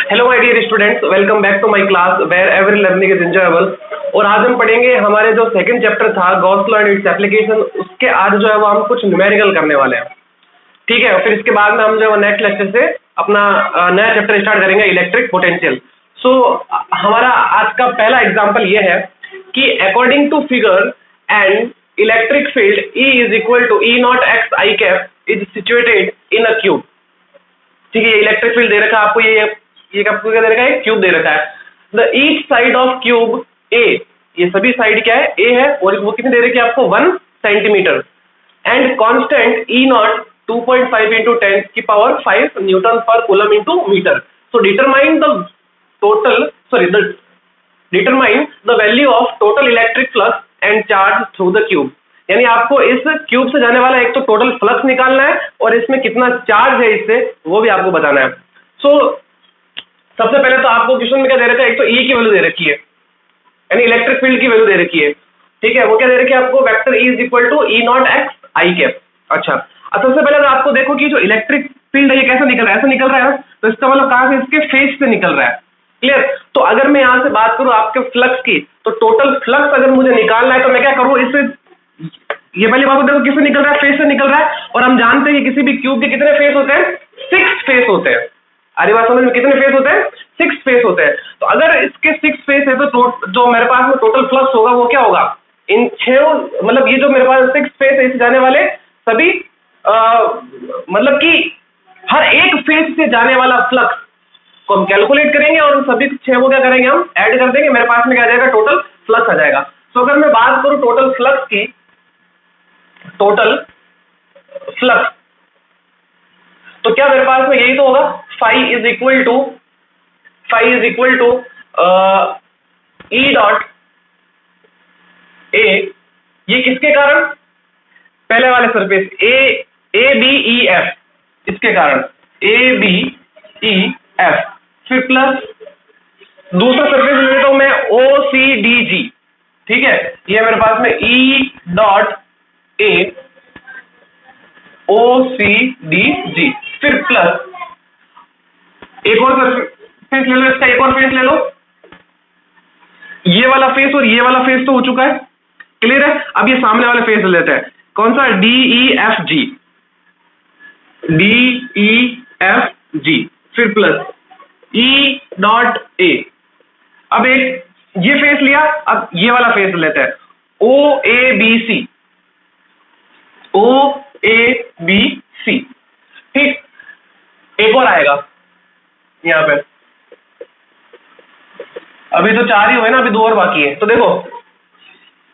Hello my dear students, welcome back to my class where every learning is enjoyable. और आज हम पढ़ेंगे हमारे जो सेकंड चैप्टर था Gauss law and its application, उसके आज जो है वो हम कुछ न्यूमेरिकल करने वाले हैं। ठीक है, फिर इसके बाद में हम जो है नेक्स्ट लेक्चर से अपना नया चैप्टर स्टार्ट करेंगे, इलेक्ट्रिक पोटेंशियल। सो हमारा आज का पहला एग्जाम्पल ये है कि according to figure and electric field E is equal to E naught x i cap is situated in a cube. ठीक है, इलेक्ट्रिक फील्ड दे रखा है आपको, ये आपको क्या दे रखा है, क्यूब दे रखा है। The each side of cube A, ये सभी साइड क्या है, A है, और वो कितने दे रखे हैं आपको, 1 centimetre. And constant E naught 2.5 into 10 की पावर 5 न्यूटन पर coulomb into metre. So determine the value of total electric flux and charge through the cube. यानी आपको इस क्यूब से जाने वाला एक तो टोटल फ्लक्स निकालना है और इसमें कितना चार्ज है इससे वो भी आपको बताना है। सो सबसे पहले तो आपको क्वेश्चन में क्या दे रखा है, एक तो E की वैल्यू दे रखी है, यानी इलेक्ट्रिक फील्ड की वैल्यू दे रखी है। ठीक है, वो क्या दे रखी है आपको, vector E is equal to E naught x i cap. अच्छा, अब सबसे पहले तो आपको देखो कि जो इलेक्ट्रिक फील्ड है ये कैसे निकल रहा है, ऐसे निकल रहा है ना, तो इसका मतलब कहां से, इसके फेस से निकल रहा है। क्लियर। तो अगर मैं यहां से बात करूं आपके फ्लक्स की, तो टोटल फ्लक्स अगर मुझे निकालना है तो मैं क्या करूं, इससे ये पहली बात देखो किससे निकल रहा है, फेस से निकल रहा है। और हम जानते हैं कि किसी भी क्यूब के कितने फेस होते हैं, 6 फेस होते हैं। अरे बात समझ में, कितने फेस होते हैं, 6 फेस होते हैं। तो अगर इसके 6 फेस है तो जो मेरे पास में टोटल फ्लक्स होगा वो क्या होगा, इन 6 मतलब ये जो मेरे पास 6 फेस है, इस जाने वाले सभी मतलब कि हर एक फेस से जाने वाला फ्लक्स को हम कैलकुलेट करेंगे और सभी 6 को क्या करेंगे, हम ऐड कर देंगे, मेरे पास में क्या आ जाएगा, टोटल फ्लक्स आ जाएगा। तो अगर मैं बात करूं टोटल फ्लक्स की, टोटल फ्लक्स, तो क्या मेरे पास में यही तो होगा, phi is equal to E dot A, ये किसके कारण, पहले वाले surface A B E F, इसके कारण ए बी ई एफ, फिर प्लस दूसरा सरफेस ले लेता हूं मैं ओ सी डी जी। ठीक है, ये मेरे पास में E dot A O C D G, फिर प्लस एक और फेस ले लो, इसका एक और फेस ले लो, ये वाला फेस और ये वाला फेस तो हो चुका है, क्लियर है। अब ये सामने वाला फेस ले लेते हैं, कौन सा, डी ई एफ जी, फिर प्लस E डॉट ए। अब एक ये फेस लिया, अब ये वाला फेस लेते हैं, ओ ए बी सी। ठीक, एक और आएगा यहां पे, अभी तो 4 ही हुए ना, अभी 2 और बाकी है। तो देखो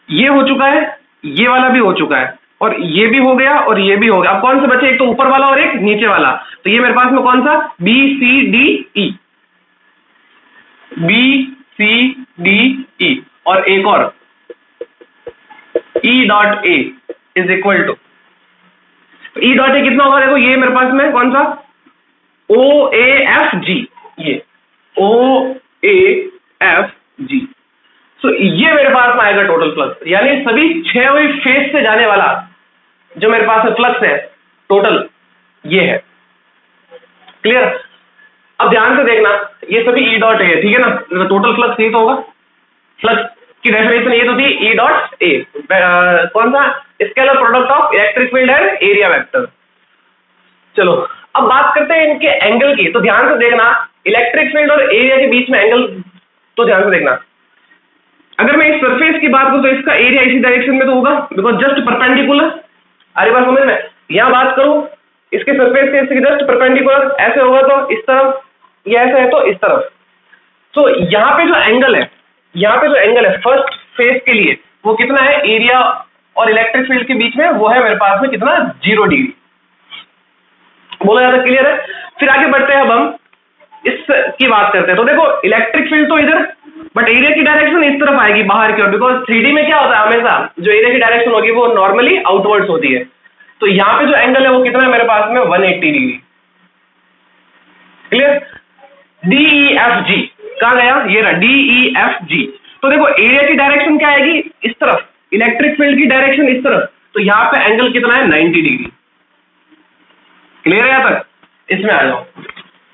ये हो चुका है, ये वाला भी हो चुका है, और ये भी हो गया और ये भी हो गया। अब कौन से बचे, एक तो ऊपर वाला और एक नीचे वाला। तो ये मेरे पास में कौन सा, बी सी डी ई, और एक और E dot A is equal to, E dot A कितना होगा, देखो ये मेरे पास में कौन सा, ओ ए एफ जी, ये ओ ए एफ जी। सो ये मेरे पास में आएगा टोटल फ्लक्स, यानी सभी 6 फेस से जाने वाला जो मेरे पास में फ्लक्स है टोटल, ये है। क्लियर। अब ध्यान से देखना, ये सभी E डॉट ए, ठीक है ना, टोटल फ्लक्स ये तो होगा, फ्लक्स की डेफिनेशन ये तो थी E डॉट ए, कौन सा, scalar product of electric field and area vector. चलो अब बात करते हैं इनके एंगल की। तो ध्यान से देखना, इलेक्ट्रिक फील्ड और एरिया के बीच में एंगल, तो ध्यान से देखना, अगर मैं इस सरफेस की बात करूं तो इसका एरिया इसी डायरेक्शन में तो होगा, बिकॉज जस्ट परपेंडिकुलर। अरे बात समझ में, यहां बात करूं इसके सरफेस के इसके जस्ट परपेंडिकुलर, ऐसे होगा तो इस तरफ, ये ऐसे है तो इस तरफ। तो यहाँ पे जो एंगल है फर्स्ट फेस के लिए, वो कितना है, एरिया और इलेक्ट्रिक फील्ड के बीच में, वो है मेरे पास में कितना, 0 डिग्री। बोला जाता, क्लियर है। फिर आगे बढ़ते हैं, अब हम इस की बात करते हैं। तो देखो इलेक्ट्रिक फील्ड तो इधर, बट एरिया की डायरेक्शन इस तरफ आएगी, बाहर की ओर, बिकॉज 3D में क्या होता है, हमेशा जो एरिया की डायरेक्शन होगी वो नॉर्मली आउटवर्ड्स होती है। तो यहाँ पे जो एंगल है वो कितना है मेरे पास में, 180 डिग्री। क्लियर। DEFG कहां गया, ये रहा DEFG। तो देखो एरिया की डायरेक्शन क्या आएगी, इस तरफ, इलेक्ट्रिक फील्ड की डायरेक्शन इस तरफ, तो यहाँ पे एंगल कितना है, 90 डिग्री। क्लियर है यहाँ तक? इसमें आ जाओ,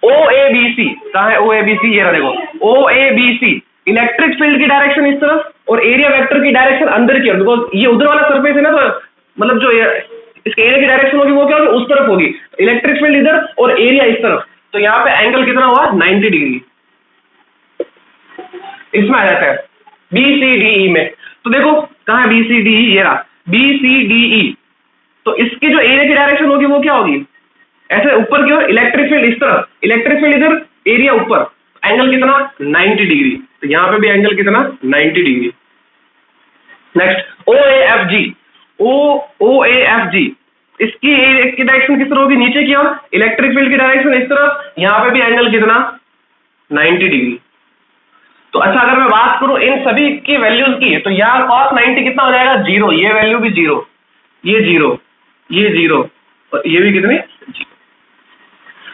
ओ ए बी सी कहाँ है? ओ ए बी सी ये रहा, देखो O A B C, electric field की डायरेक्शन इस तरफ और एरिया वेक्टर की डायरेक्शन अंदर की ओर, बिकॉज ये उधर वाला सरफेस है ना, तो मतलब जो इसके एरिया की डायरेक्शन होगी वो क्या होगी? उस तरफ होगी। इलेक्ट्रिक फील्ड इधर और एरिया इस तरफ, तो यहाँ पे एंगल कितना हुआ? 90 डिग्री। इसमें आ जाता है बी सी डी ई में। तो देखो कहाँ है बी सी डी ई? ये रहा बी सी डी ई। तो इसकी जो एरिया की डायरेक्शन होगी वो क्या होगी? ऐसे ऊपर की ओर, इलेक्ट्रिक फील्ड इस तरफ, इलेक्ट्रिक फील्ड इधर, एरिया ऊपर, एंगल कितना? 90 डिग्री। तो यहाँ पे भी एंगल कितना? 90 degree. Next O A F G, O A F G, इसकी एरिया की डायरेक्शन किस तरह होगी? नीचे की ओर, इलेक्ट्रिक फील्ड की डायरेक्शन इस तरफ, यहाँ पे भी एंगल कितना? 90 डिग्री। तो अच्छा अगर मैं बात करूं इन सभी की वैल्यूज की, तो यहाँ cos 90 कितना हो जाएगा? 0, ये वैल्यू भी 0, ये 0, ये 0 और ये भी कितनी? 0।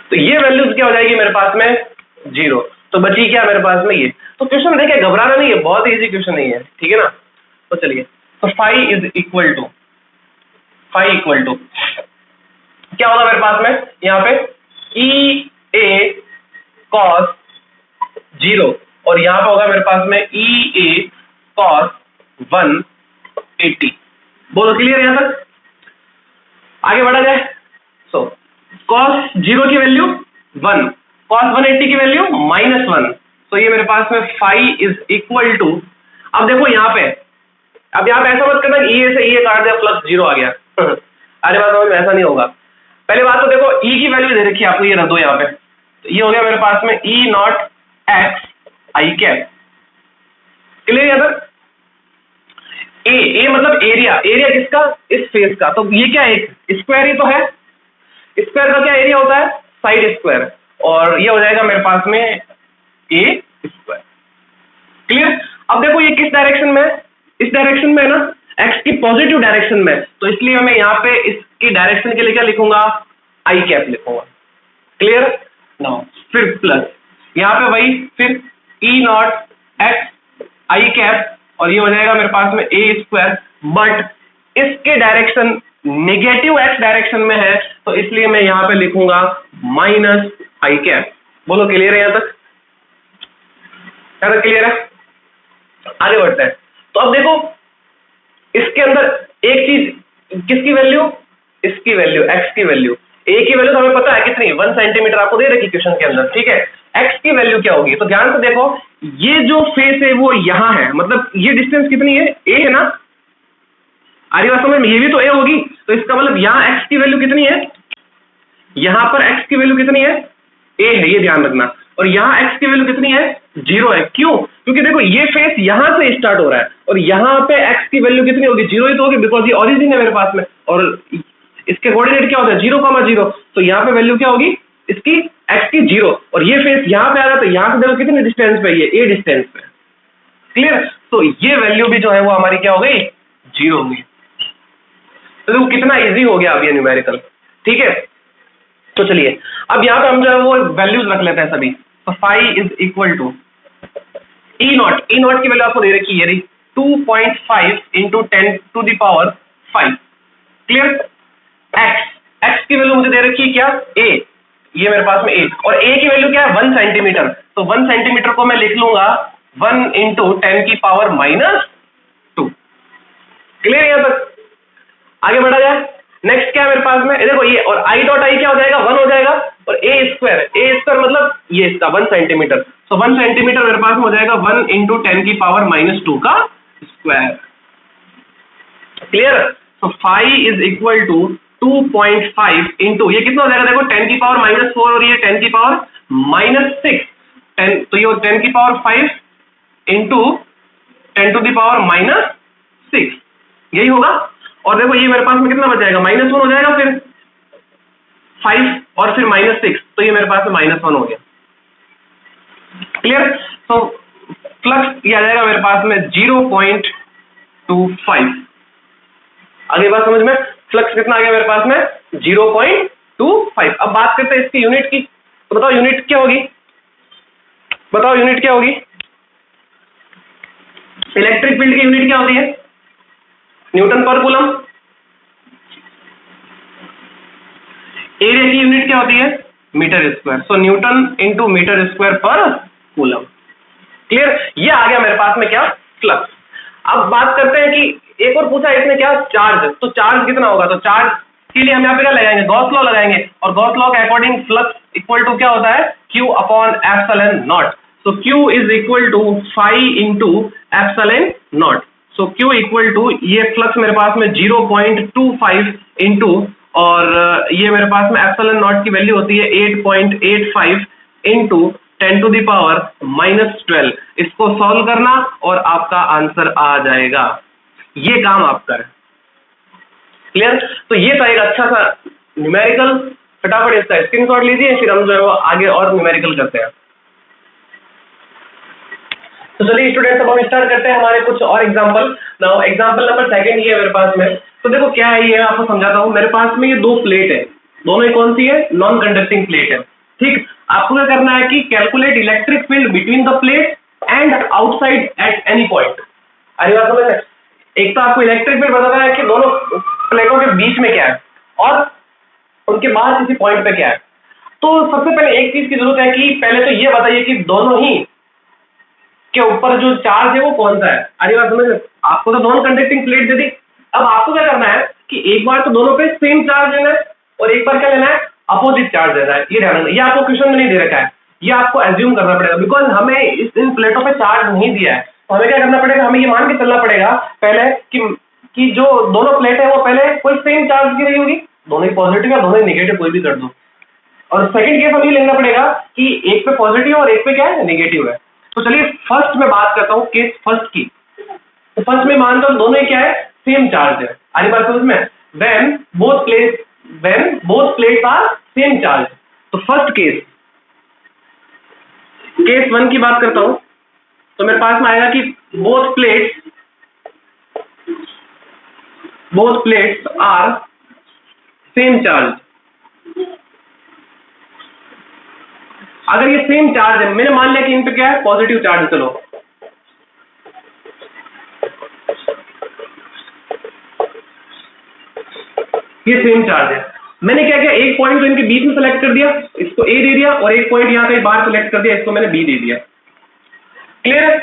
तो ये वैल्यूज क्या हो जाएगी मेरे पास में? 0। तो बची क्या मेरे पास में? ये। तो क्वेश्चन देखिए, घबराना नहीं है, बहुत इजी क्वेश्चन नहीं है, ठीक है ना? तो चलिए, तो फाई इक्वल टू क्या होगा मेरे पास में यहाँ पे? ई ए कॉस 0 और यहाँ पे होगा मेरे पास में ई ए कॉस 180। बोलो क्लियर यहाँ तक? आगे बढ़ा जाए। सो कॉस 0 की वैल्यू 1, कॉस 180 की वैल्यू -1। तो ये मेरे पास में फाई इज इक्वल टू, अब देखो यहाँ पे, अब यहाँ पे ऐसा मत करना कि ई से ई काट दिया प्लस 0 आ गया। अरे बात समझ में, ऐसा नहीं होगा। पहले बात तो देखो ई की वैल्यू दे रखी है आपको, ये रख दो यहाँ पे। तो ये हो गया मेरे पास में E naught x i cap. Clear है सर? ए मतलब एरिया, एरिया किसका? इस फेस का। तो ये क्या है? एक स्क्वायर ही तो है। स्क्वायर का क्या एरिया होता है? Side square. और ये हो जाएगा मेरे पास में ए स्क्वायर। क्लियर? अब देखो ये किस डायरेक्शन में है? इस डायरेक्शन में है ना, एक्स की पॉजिटिव डायरेक्शन में। तो इसलिए मैं यहाँ पे इसकी डायरेक्शन के लिए क्या लिखूंगा? आई कैप लिखूंगा। क्लियर? नाउ फिर प्लस यहाँ पे वही, फिर ई नॉट एक्स आई कैप और ये हो जाएगा मेरे पास में ए स्क्वायर, बट इसके डायरेक्शन नेगेटिव एक्स डायरेक्शन में है, तो इसलिए मैं यहाँ पे लिखूंगा माइनस आई कैप। बोलो क्लियर है यहाँ तक? क्लियर है? आगे बढ़ते हैं। तो अब देखो इसके अंदर एक चीज, किसकी वैल्यू? इसकी वैल्यू, एक्स की वैल्यू। ए की वैल्यू तो हमें पता है कितनी? 1 सेंटीमीटर आपको दे रखी क्वेश्चन के अंदर, ठीक है? एक्स की वैल्यू क्या होगी? तो ध्यान से देखो, ये जो फेस है वो यहां है, मतलब ये डिस्टेंस कितनी है? ए है ना? आ रही बात समझ में? ये भी तो ए होगी, तो इसका मतलब यहां एक्स की वैल्यू कितनी है? यहां पर एक्स की वैल्यू कितनी है? ए है, ये ध्यान रखना। और यहाँ एक्स की वैल्यू कितनी है? 0 है। क्यों? क्योंकि देखो ये फेस यहां से स्टार्ट हो रहा है और यहाँ पे एक्स की वैल्यू कितनी होगी? 0 ही तो होगी, बिकॉज ये ओरिजिन है मेरे पास में और इसके कोऑर्डिनेट क्या होता है? 0,0। तो यहाँ पे वैल्यू क्या होगी इसकी? एक्स की 0। और ये फेस यहाँ पे आ रहा है, तो यहाँ से देखो कितने डिस्टेंस पे? ये ए डिस्टेंस पे। क्लियर? तो ये वैल्यू भी जो है वो हमारी क्या हो गई? 0 हो गई। तो देखो कितना इजी हो गया अब ये न्यूमेरिकल, ठीक है? तो चलिए अब यहाँ पे हम जो है वो वैल्यूज रख लेते हैं सभी। तो phi is equal to E naught की वैल्यू आपको दे रखी है 2.5 इंटू 10⁵। क्लियर? एक्स की वैल्यू मुझे दे रखी है क्या? ए, ये मेरे पास में ए, और ए की वैल्यू क्या है? 1 सेंटीमीटर। तो 1 सेंटीमीटर को मैं लिख लूंगा 1 इंटू 10⁻²। क्लियर? यहाँ तक आगे बढ़ा जाए। नेक्स्ट क्या है मेरे पास में? देखो ये, और आई डॉट आई क्या हो जाएगा? 1 हो जाएगा। और ए स्क्वायर मतलब ये इसका 1 सेंटीमीटर। तो 1 सेंटीमीटर मेरे पास में हो जाएगा 1 इंटू 10⁻² का स्क्वायर। क्लियर? तो phi is equal to 2.5 into, ये कितना हो जाएगा? देखो 10⁻⁴ और ये 10⁻⁻6, 10, तो ये 10⁵ इंटू 10⁻⁻6, यही होगा। और देखो ये मेरे पास में कितना बच जाएगा? -1 हो जाएगा, फिर 5 और फिर -6, तो ये मेरे पास में -1 हो गया। क्लियर? तो फ्लक्स ये आ जाएगा मेरे पास में 0.25। आगे बात समझ में? फ्लक्स कितना आ गया मेरे पास में? 0.25। अब बात करते हैं इसकी यूनिट की। तो बताओ यूनिट क्या होगी? बताओ यूनिट क्या होगी? इलेक्ट्रिक फील्ड की यूनिट क्या होती है? न्यूटन पर कूलम। एरिया की यूनिट क्या होती है? Metre square. So newton into metre square पर कूलम। क्लियर? ये आ गया मेरे पास में क्या? फ्लक्स। अब बात करते हैं कि एक और पूछा इसने क्या? चार्ज। तो चार्ज कितना होगा? तो चार्ज के लिए हम यहाँ पे क्या लगाएंगे? गॉस लॉ लगाएंगे, और गॉस लॉ के अकॉर्डिंग फ्लक्स इक्वल टू क्या होता है? Q upon epsilon naught. So Q is equal to phi into epsilon naught. So Q equal to, ये फ्लक्स मेरे पास में 0.25 इंटू, और ये मेरे पास में एप्सिलॉन नॉट की वैल्यू होती है 8.85 इंटू 10 टू द पावर -12। इसको सॉल्व करना और आपका आंसर आ जाएगा। ये काम आपका है। क्लियर? तो ये था एक अच्छा सा न्यूमेरिकल। फटाफट इसका स्क्रीनशॉट लीजिए, फिर हम जो है वो आगे और न्यूमेरिकल करते हैं। तो चलिए स्टूडेंट्स, अब हम स्टार्ट करते हैं हमारे कुछ और example. Now example number second ये है मेरे पास में। तो देखो क्या है ये, आपको समझाता हूँ। मेरे पास में ये दो प्लेट है, दोनों ही कौन सी है? नॉन कंडक्टिंग प्लेट है। ठीक, आपको क्या करना है कि calculate electric field between the plate and outside at any point. अरे बात समझ में? एक तो आपको इलेक्ट्रिक फील्ड बताना है कि दोनों प्लेटों के बीच में क्या है और उनके बाहर किसी पॉइंट पे क्या है। तो सबसे पहले एक चीज की जरूरत है कि पहले तो ये बताइए कि दोनों ही के ऊपर जो चार्ज है वो कौन सा है। अरे बात समझ में? आपको तो नॉन कंडक्टिंग प्लेट दे दी। अब आपको क्या करना है कि एक बार तो दोनों पे सेम चार्ज लेना है, और एक बार क्या लेना है? अपोजिट चार्ज लेना है। ये ध्यान रखना, ये आपको क्वेश्चन में नहीं दे रखा है, ये आपको एज्यूम करना पड़ेगा, बिकॉज हमें इन प्लेटों पे चार्ज नहीं दिया है। तो हमें क्या करना पड़ेगा? हमें ये मान के चलना पड़ेगा पहले कि जो दोनों प्लेट है वो पहले कोई सेम चार्ज की नहीं होगी, दोनों ही पॉजिटिव या दोनों ही नेगेटिव, कोई भी कर दो। और सेकंड केस हमें लेना पड़ेगा कि एक पे पॉजिटिव और एक पे क्या है? नेगेटिव है। तो चलिए फर्स्ट में बात करता हूँ, केस फर्स्ट की। तो फर्स्ट में मानता हूँ दोनों ही क्या है? सेम चार्ज है। आगे बात समझ में? when both plates are same charge। तो फर्स्ट केस वन की बात करता हूं। तो मेरे पास में आएगा कि both plates are same charge। अगर ये सेम चार्ज है, मैंने मान लिया कि इन पे क्या है? Positive charge. चलो ये सेम चार्ज है। मैंने क्या किया? एक पॉइंट तो इनके बीच में सेलेक्ट कर दिया, इसको ए दे दिया, और एक पॉइंट यहाँ पे बाहर सेलेक्ट कर दिया, इसको मैंने बी दे दिया। क्लियर है?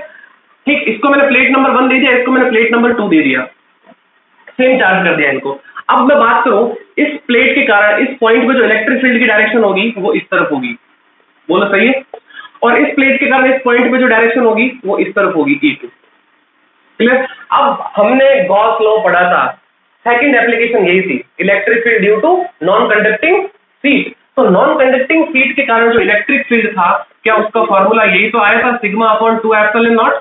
ठीक, इसको मैंने प्लेट नंबर 1 दे दिया, इसको मैंने प्लेट नंबर 2 दे दिया, सेम चार्ज कर दिया इनको। अब मैं बात करूं, इस प्लेट के कारण इस पॉइंट पे जो इलेक्ट्रिक फील्ड की डायरेक्शन होगी वो इस तरफ होगी। बोलो सही है? और इस प्लेट के कारण इस पॉइंट पे जो डायरेक्शन होगी वो इस तरफ होगी, E2। क्लियर? अब हमने गॉस लॉ पढ़ा था, सेकंड एप्लीकेशन यही थी, electric field due to non conducting sheet. तो नॉन कंडक्टिंग शीट के कारण जो इलेक्ट्रिक फील्ड था, क्या उसका फॉर्मूला यही तो आया था? Sigma upon 2 epsilon naught.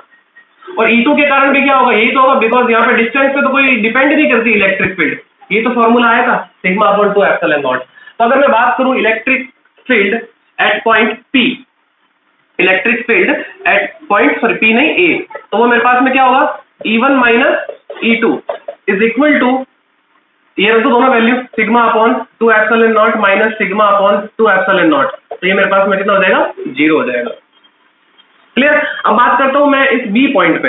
और E2 के कारण भी क्या होगा? यही तो होगा, बिकॉज यहाँ पे डिस्टेंस पे तो कोई डिपेंड नहीं करती इलेक्ट्रिक फील्ड। ये तो फॉर्मूला आया था, सिग्मा अपॉन 2 एप्सिलॉन नॉट। तो अगर मैं बात करूं electric field at point P, electric field at point, sorry P नहीं A, तो वो मेरे पास में क्या होगा? E1 minus E2 is equal to, ये तो दोनों value, sigma upon 2 epsilon not minus sigma upon 2 epsilon naught. तो ये मेरे पास में कितना हो जाएगा? 0 हो जाएगा। क्लियर? अब बात करता हूं मैं इस बी पॉइंट पे।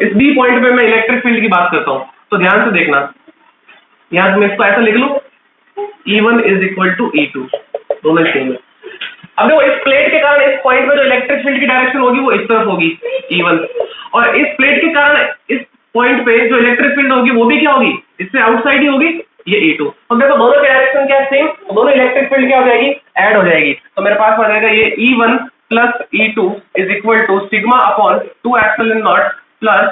इस बी पॉइंट पे मैं इलेक्ट्रिक फील्ड की बात करता हूं, तो ध्यान से देखना, यहां से मैं इसको ऐसा लिख लूं, E1 is equal to E2, दोनों सेम है। अब देखो, इस प्लेट के कारण इस पॉइंट पे जो इलेक्ट्रिक फील्ड की डायरेक्शन होगी वो इस तरफ होगी, E1, और इस प्लेट के कारण इस पॉइंट पे जो इलेक्ट्रिक फील्ड होगी वो भी क्या होगी? इससे आउटसाइड ही होगी, ये E2। तो देखो दोनों की डायरेक्शन क्या सेम, दोनों इलेक्ट्रिक फील्ड क्या हो जाएगी? ऐड हो जाएगी। तो मेरे पास आ जाएगा ये E1 plus E2 is equal to sigma upon 2 epsilon naught plus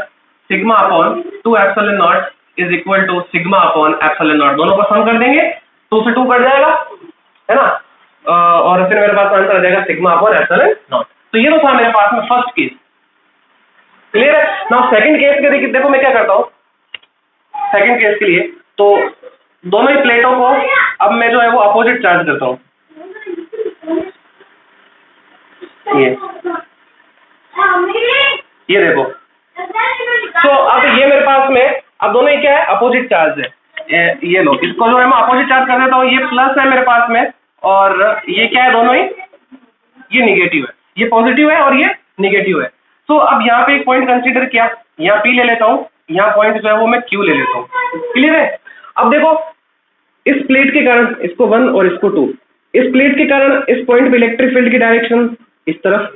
sigma upon 2 epsilon naught is equal to sigma upon epsilon naught. दोनों को सम कर देंगे, 2 से 2 कट जाएगा, है ना, और फिर मेरे पास आंसर आ जाएगा सिग्मा अपॉन एप्सिलॉन नॉट। तो ये तो था मेरे पास में फर्स्ट केस। क्लियर है? नाउ सेकंड केस के लिए देखो मैं क्या करता हूं। सेकंड केस के लिए तो दोनों ही प्लेटों को अब मैं जो है वो अपोजिट चार्ज करता हूं। ये देखो, तो अब ये मेरे पास में अब दोनों ही क्या है? अपोजिट चार्ज है। ये लो, इसको जो है मैं अपोजिट चार्ज कर देता हूँ, ये प्लस है मेरे पास में, और ये क्या है? दोनों ही ये निगेटिव है, ये पॉजिटिव है और ये निगेटिव है। तो अब यहाँ पे एक पॉइंट कंसीडर किया, यहाँ P ले लेता हूँ, यहाँ पॉइंट जो है वो मैं Q ले लेता हूँ। क्लियर है? अब देखो इस प्लेट के कारण इसको 1 और इसको 2, इस प्लेट के कारण इस पॉइंट पे इलेक्ट्रिक फील्ड की डायरेक्शन इस तरफ,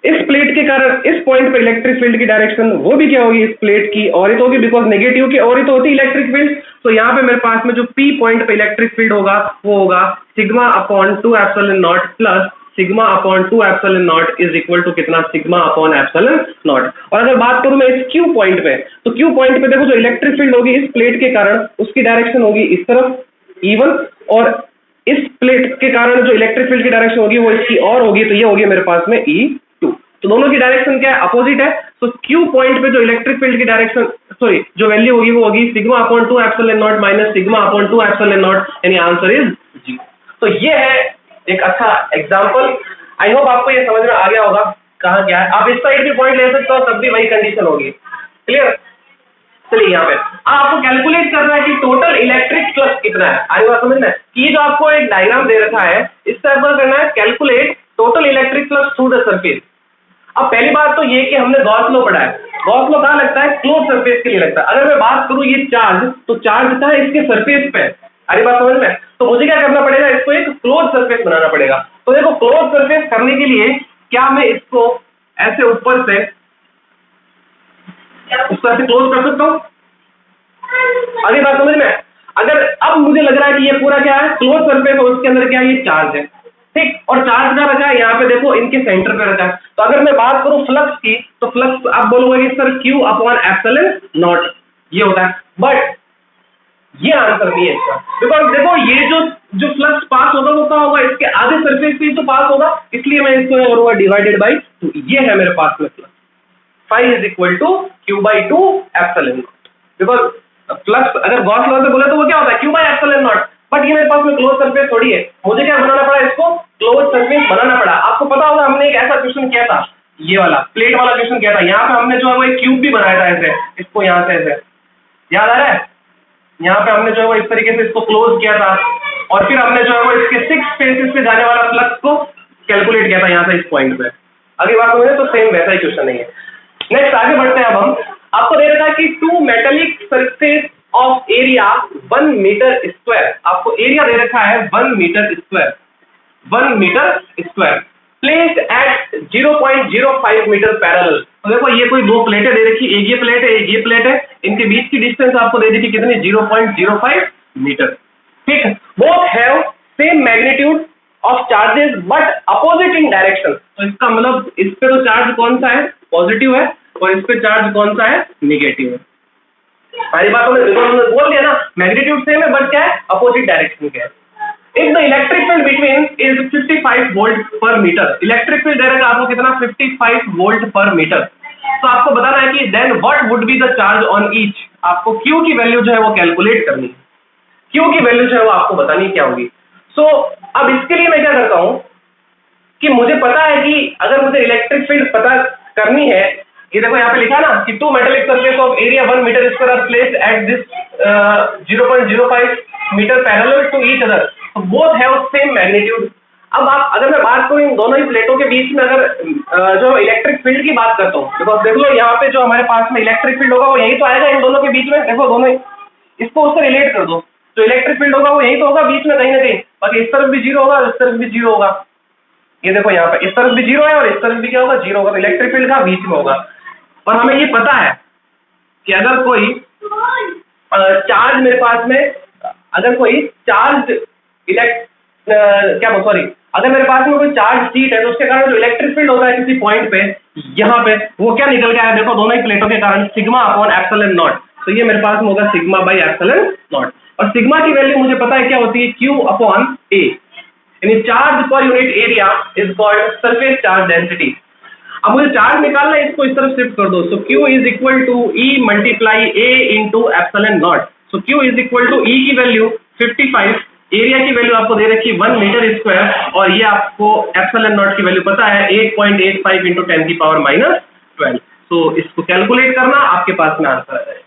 इस प्लेट के कारण इस पॉइंट पे इलेक्ट्रिक फील्ड की डायरेक्शन वो भी क्या होगी, इस प्लेट की औरित होगी, बिकॉज नेगेटिव की औरित होती है इलेक्ट्रिक फील्ड। तो यहाँ पे मेरे पास में जो पी पॉइंट पे इलेक्ट्रिक फील्ड होगा वो होगा sigma upon 2 epsilon naught plus sigma upon 2 epsilon naught is equal to कितना, सिग्मा अपॉन एप्सिलॉन नॉट। और अगर बात करूं मैं इस क्यू पॉइंट पे, तो क्यू पॉइंट पे देखो जो इलेक्ट्रिक फील्ड होगी इस प्लेट के कारण उसकी डायरेक्शन होगी इस तरफ E1, और इस प्लेट के कारण जो इलेक्ट्रिक फील्ड की डायरेक्शन होगी वो इसकी और होगी, तो ये होगी मेरे पास में E2। तो दोनों की डायरेक्शन क्या है, अपोजिट है। तो क्यू पॉइंट पे जो इलेक्ट्रिक फील्ड की डायरेक्शन सॉरी जो वैल्यू होगी वो होगी sigma upon 2 epsilon not minus sigma upon 2 epsilon not, यानी आंसर इज जी। तो ये है एक अच्छा एग्जांपल। आई होप आपको ये समझ में आ गया होगा कहाँ क्या है। आप इस साइड भी पॉइंट ले सकते हो, तब भी वही कंडीशन होगी। क्लियर? चलिए यहाँ पे आपको कैलकुलेट करना है कि टोटल इलेक्ट्रिक फ्लक्स कितना है। आई बात समझना है कि जो आपको एक डायग्राम दे रखा है इससे आपको करना है calculate total electric flux through the surface. अब पहली बात तो ये कि हमने गॉस लॉ पढ़ा है। गॉस लॉ कहाँ लगता है, क्लोज सरफेस के लिए लगता है। अगर मैं बात करूं ये चार्ज, तो चार्ज कहाँ है, इसके सरफेस पे। अरे बात समझ में, तो मुझे क्या करना पड़ेगा, इसको एक क्लोज सरफेस बनाना पड़ेगा। तो देखो क्लोज सरफेस करने के लिए क्या मैं इसको ऐसे ऊपर से इसको ऐसे क्लोज कर सकता हूँ। अगली बात समझ में, अगर अब मुझे लग रहा है कि ये पूरा क्या है क्लोज सरफेस और उसके अंदर क्या है ये चार्ज है, ठीक, और चार्ज का रखा है यहाँ पे देखो इनके सेंटर पे रखा है। तो अगर मैं बात करूं फ्लक्स की, तो फ्लक्स आप बोलोगे कि sir Q upon epsilon not ये होता है, बट ये आंसर नहीं है इसका। बिकॉज देखो ये जो फ्लक्स पास होगा वो क्या होगा, इसके आधे सरफेस पे तो पास होगा, इसलिए मैं इसको करूंगा डिवाइडेड बाई 2। ये है मेरे पास में flux phi is equal to Q by 2 epsilon naught. Because flux अगर गॉस लॉ से बोले तो वो क्या होता है Q by epsilon naught, but ये मेरे पास में क्लोज सरफेस थोड़ी है, मुझे क्या बनाना पड़ा, इसको क्लोज सरफेस बनाना पड़ा। आपको पता होगा हमने एक ऐसा क्वेश्चन किया था, ये वाला प्लेट वाला क्वेश्चन किया था। यहाँ पे हमने जो है वो एक क्यूब भी बनाया था ऐसे, इसको यहाँ से ऐसे, याद आ रहा है, यहाँ पे हमने जो है वो इस तरीके से इसको क्लोज किया था, और फिर हमने जो है वो इसके 6 फेसेस से जाने वाला फ्लक्स को कैलकुलेट किया था यहाँ से इस पॉइंट पे। अगली बात हुई तो सेम वैसा ही क्वेश्चन नहीं है। नेक्स्ट आगे बढ़ते हैं। अब हम आपको दे रखा है कि 2 metallic surface of area 1 metre square, आपको एरिया दे रखा है 1 metre square, 1 metre square placed at 0.05 metre parallel. तो देखो ये कोई दो प्लेटें दे रखी, एक ये प्लेट है एक ये प्लेट है, इनके बीच की डिस्टेंस आपको दे रखी कितनी, 0.05 मीटर, ठीक है। Both have same magnitude of charges but opposite in direction. तो इसका मतलब इस पे तो चार्ज कौन सा है, पॉजिटिव है, और इस पे चार्ज कौन सा है, नेगेटिव है। हमारी बात हमने बोल दिया ना, मैग्नीट्यूड सेम है बट क्या है, अपोजिट डायरेक्शन के है। If the electric field between is 55 volt per meter, electric field दे रखा आपको कितना, 55 वोल्ट पर मीटर। तो आपको बताना है कि then what would be the charge on each, आपको Q की वैल्यू जो है वो कैलकुलेट करनी है। Q की वैल्यू जो है वो आपको बतानी क्या होगी। सो अब इसके लिए मैं क्या करता हूं कि मुझे पता है कि अगर मुझे इलेक्ट्रिक फील्ड पता करनी है, ये देखो यहाँ पे लिखा ना कि 2 metallic surface of area 1 metre square are placed at this 0.05 metre parallel to each other, both have same magnitude. अब आप अगर मैं बात करूं इन दोनों ही प्लेटों के बीच में अगर जो इलेक्ट्रिक फील्ड की बात करता हूं, बिकॉज देख लो यहाँ पे जो हमारे पास में इलेक्ट्रिक फील्ड होगा वो यही तो आएगा इन दोनों के बीच में। देखो दोनों ही, इसको उससे रिलेट कर दो, जो इलेक्ट्रिक फील्ड होगा वो यही तो होगा बीच में कहीं ना कहीं, बाकी इस तरफ भी 0 होगा इस तरफ भी 0 होगा। ये देखो यहाँ पे इस तरफ भी 0 है और इस तरफ भी क्या होगा, 0 होगा। तो इलेक्ट्रिक फील्ड का बीच में होगा। और हमें ये पता है कि अगर कोई चार्ज मेरे पास में, अगर कोई चार्ज अगर मेरे पास में कोई चार्ज शीट है तो उसके कारण जो इलेक्ट्रिक फील्ड होता है किसी पॉइंट पे, यहाँ पे वो क्या निकल के आया, देखो दोनों ही प्लेटों के कारण सिग्मा अपॉन एप्सिलॉन नॉट। तो ये मेरे पास में होगा सिग्मा बाई एप्सिलॉन नॉट, और सिग्मा की वैल्यू मुझे पता है क्या होती है, क्यू अपॉन ए, यानी charge per unit area is called surface charge density. अब मुझे चार्ज निकालना है, इसको इस तरफ शिफ्ट कर दो। So Q is equal to E multiply A into epsilon naught. So Q is equal to E की वैल्यू 55, एरिया की वैल्यू आपको दे रखी 1 मीटर स्क्वायर, और ये आपको एप्सिलॉन नॉट की वैल्यू पता है 8.85 इंटू 10 की पावर माइनस 12। सो इसको कैलकुलेट करना, आपके पास में आंसर आ जाएगा।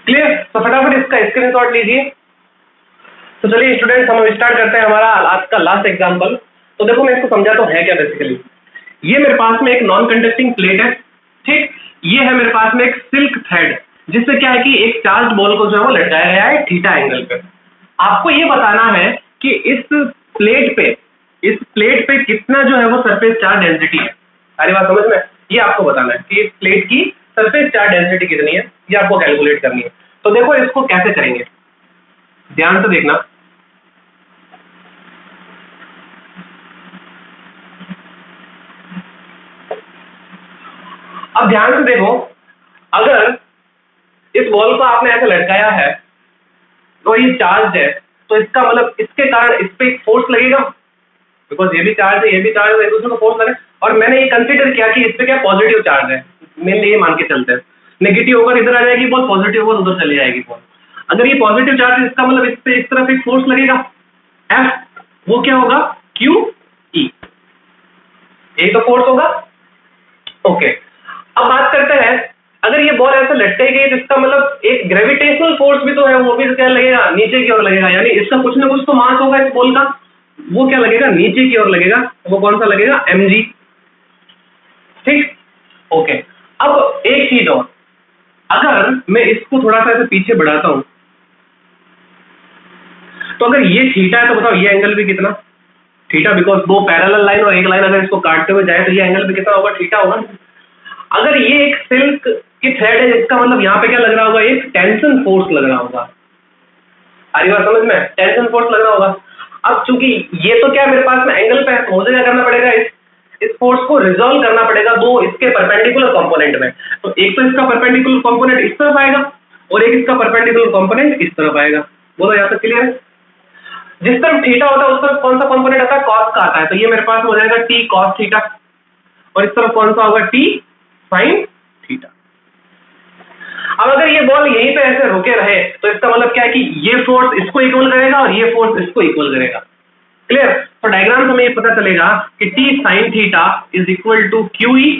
क्लियर? तो फटाफट इसका स्क्रीनशॉट लीजिए। तो चलिए स्टूडेंट्स हम स्टार्ट करते हैं हमारा आज का लास्ट एग्जाम्पल। तो देखो मैं इसको समझाता हूँ है क्या बेसिकली। ये मेरे पास में एक नॉन कंडक्टिंग प्लेट है, ठीक, ये है मेरे पास में एक सिल्क थ्रेड, जिससे क्या है कि एक चार्ज बॉल को जो है वो लटकाया गया है थीटा एंगल पे। आपको ये बताना है कि इस प्लेट पे कितना जो है वो सरफेस चार्ज डेंसिटी है। सारी बात समझ में? ये आपको बताना है कि इस प्लेट की सरफेस चार्ज डेंसिटी कितनी है, ये आपको कैलकुलेट करनी है। तो देखो इसको कैसे करेंगे, ध्यान से देखना। अब ध्यान से देखो, अगर इस बॉल को आपने ऐसे लटकाया है तो ये चार्ज है, तो इसका मतलब इसके कारण इस पे एक फोर्स लगेगा, बिकॉज ये भी चार्ज है, ये भी चार्ज है, एक दूसरे को फोर्स लगे। और मैंने ये कंसीडर किया कि इस पे क्या पॉजिटिव चार्ज है, मेनली ये मान के चलते हैं। नेगेटिव होकर इधर आ जाएगी बॉल, पॉजिटिव होकर उधर चली जाएगी बॉल। अगर ये पॉजिटिव चार्ज है, इसका मतलब इस पे इस तरफ एक फोर्स लगेगा F, वो क्या होगा QE, एक तो फोर्स होगा। ओके, अब बात करते हैं, अगर ये बॉल ऐसे लटकाई गई तो इसका मतलब एक ग्रेविटेशनल फोर्स भी तो है, वो भी क्या लगेगा, नीचे की ओर लगेगा, यानी इसका कुछ ना कुछ तो मास होगा इस बॉल का, वो क्या लगेगा, नीचे की ओर लगेगा। वो कौन सा लगेगा, mg। ठीक, ओके। अब एक चीज और, अगर मैं इसको थोड़ा सा ऐसे पीछे बढ़ाता हूं, तो अगर ये थीटा है तो बताओ ये एंगल भी कितना, थीटा, बिकॉज दो पैरेलल लाइन और एक लाइन अगर इसको काटते हुए जाए तो ये एंगल भी कितना होगा, थीटा होगा। अगर ये एक सिल्क की थ्रेड है, इसका मतलब यहाँ पे क्या लग रहा होगा, एक टेंशन फोर्स लग रहा होगा। सारी बात समझ में, टेंशन फोर्स लग रहा होगा। अब चूंकि ये तो क्या मेरे पास में एंगल पे है, तो मुझे क्या करना पड़ेगा, इस फोर्स को रिजॉल्व करना पड़ेगा दो इसके परपेंडिकुलर कंपोनेंट में। तो एक तो इसका परपेंडिकुलर कंपोनेंट इस तरफ आएगा और एक इसका परपेंडिकुलर कंपोनेंट इस तरफ आएगा। बोलो यहाँ तक क्लियर है? जिस तरफ थीटा होता है उस तरफ कौन सा कंपोनेंट आता है, कॉस का आता है। तो ये मेरे पास हो जाएगा टी कॉस थीटा, और इस तरफ कौन सा होगा, टी साइन थीटा। अब अगर ये बॉल यहीं पे ऐसे रुके रहे तो इसका मतलब क्या है कि ये फोर्स इसको इक्वल करेगा और ये फोर्स इसको इक्वल करेगा। क्लियर? तो डायग्राम से हमें ये पता चलेगा कि T sine theta is equal to QE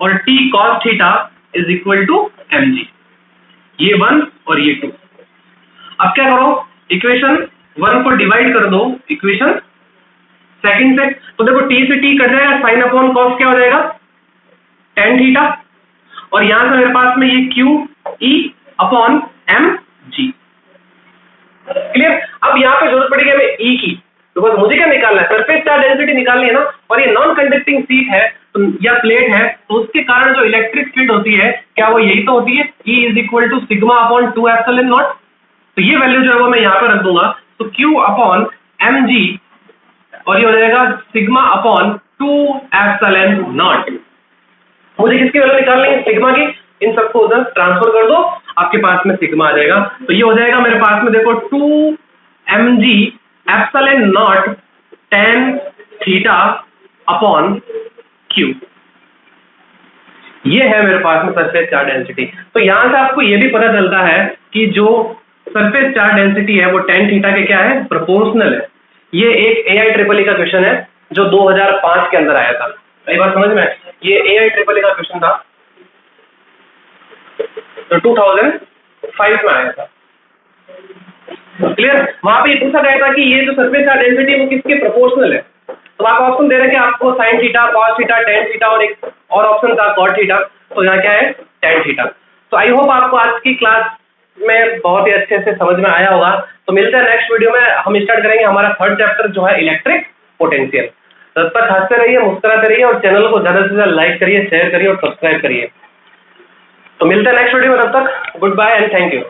और T cos theta is equal to mg। ये 1 और ये 2। अब क्या करो, इक्वेशन 1 को डिवाइड कर दो इक्वेशन सेकंड से। तो देखो टी से टी कट जाएगा, साइन अपॉन कॉस क्या हो जाएगा, tan थीटा, और यहां से मेरे पास में ये QE अपॉन mg। क्लियर? अब यहां पे जरूरत पड़ेगी हमें E की, बिकॉज मुझे क्या निकालना है, सरफेस चार्ज डेंसिटी निकालनी है ना। और ये नॉन कंडक्टिंग शीट है या प्लेट है, तो उसके कारण जो इलेक्ट्रिक फील्ड होती है, क्या वो यही तो होती है, E is equal to sigma upon 2 epsilon naught. तो ये वैल्यू जो है वो मैं यहाँ पे रख दूंगा, तो Q अपॉन mg, और ये हो जाएगा सिग्मा अपॉन 2 एप्सिलॉन नॉट। मुझे किसकी वैल्यू निकालनी है, सिग्मा की। इन सबको उधर ट्रांसफर कर दो, आपके पास में सिग्मा आ जाएगा। तो ये हो जाएगा मेरे पास में, देखो 2 mg epsilon not tan theta upon Q। ये है मेरे पास में सरफेस चार्ज डेंसिटी। तो यहां से आपको ये भी पता चलता है कि जो सरफेस चार्ज डेंसिटी है वो tan थीटा के क्या है, प्रोपोर्शनल है। ये एक AIEEE का क्वेश्चन है जो 2005 के अंदर आया था। सही बात समझ में? ये AIEEE का क्वेश्चन था जो 2005 में आया था। क्लियर? वहां पे ये पूछा गया था कि ये जो सरफेस चार्ज डेंसिटी है वो किसके प्रोपोर्शनल है। तो आपको ऑप्शन दे रहे हैं कि आपको sine theta, cos theta, tan theta, और एक और ऑप्शन था कॉट थीटा। तो यहाँ क्या है, tan थीटा। तो आई होप आपको आज की क्लास में बहुत ही अच्छे से समझ में आया होगा। तो मिलते हैं नेक्स्ट वीडियो में, हम स्टार्ट करेंगे हमारा थर्ड चैप्टर जो है इलेक्ट्रिक पोटेंशियल। तब तक हंसते रहिए, मुस्कुराते रहिए, और चैनल को ज्यादा से ज्यादा लाइक करिए, शेयर करिए और सब्सक्राइब करिए। तो मिलते हैं नेक्स्ट वीडियो में, तब तक goodbye and thank you.